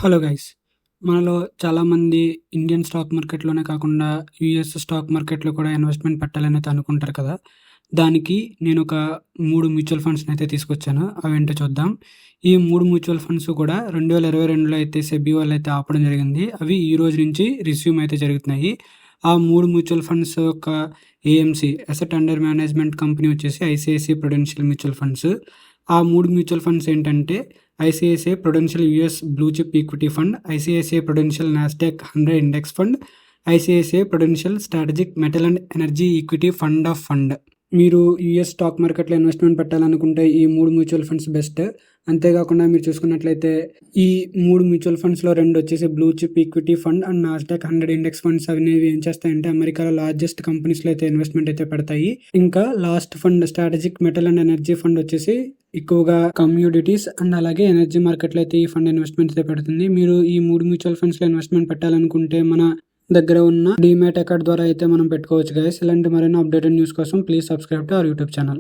Hello guys! మనలో చాలామంది Indian stock మార్కెట్‌లోనే కాకుండా యూఎస్ స్టాక్ మార్కెట్‌లో కూడా ఇన్వెస్ట్‌మెంట్ పెట్టాలనైతే అనుకుంటారు కదా! దానికి నేనొక 3 మ్యూచువల్ ఫండ్స్‌నైతే తీసుకొచ్చాను. అవేంటో చూద్దాం. ఈ 3 మ్యూచువల్ ఫండ్స్ కూడా 2022లో అయితే సెబీ వాళ్ళైతే ఆపడం జరిగింది. అవి ఈ రోజు నుంచి రిస్యూమ్ అయితే జరుగుతున్నాయి. ఆ 3 మ్యూచువల్ ఫండ్స్ యొక్క AMC asset under management company వచ్చేసి ఐసీఐసీఐ ప్రుడెన్షియల్ మ్యూచువల్ ఫండ్స్. ఆ 3 మ్యూచువల్ ఫండ్స్ ఏంటంటే ICICI Prudential US blue chip equity fund, ICICI Prudential Nasdaq 100 index fund, ICICI Prudential strategic metal and energy equity fund of fund. మీరు US stock మార్కెట్లో investment పెట్టాలనుకుంటే ఈ 3 mutual funds best. అంతేకాకుండా మీరు చూసుకున్నట్లయితే ఈ 3 mutual ఫండ్స్‌లో 2 వచ్చేసి blue chip equity fund and Nasdaq 100 index funds అనేవి ఏం చేస్తాయంటే అమెరికాలో లార్జెస్ట్ కంపెనీస్‌లో అయితే ఇన్వెస్ట్మెంట్ అయితే పెడతాయి. ఇంకా last fund strategic metal and energy fund వచ్చేసి ఎక్కువగా కమ్యూడిటీస్ అండ్ అలాగే ఎనర్జీ మార్కెట్‌లో అయితే ఈ ఫండ్ ఇన్వెస్ట్మెంట్ అయితే పెడుతుంది. మీరు ఈ 3 మ్యూచువల్ ఫండ్స్‌లో ఇన్వెస్ట్మెంట్ పెట్టాలనుకుంటే మన దగ్గర ఉన్న డీమ్యాట్ అకౌంట్ ద్వారా అయితే మనం పెట్టుకోవచ్చు గైస్. ఇలాంటి మరిన్ని అప్డేటెడ్ న్యూస్ కోసం please subscribe to our YouTube channel.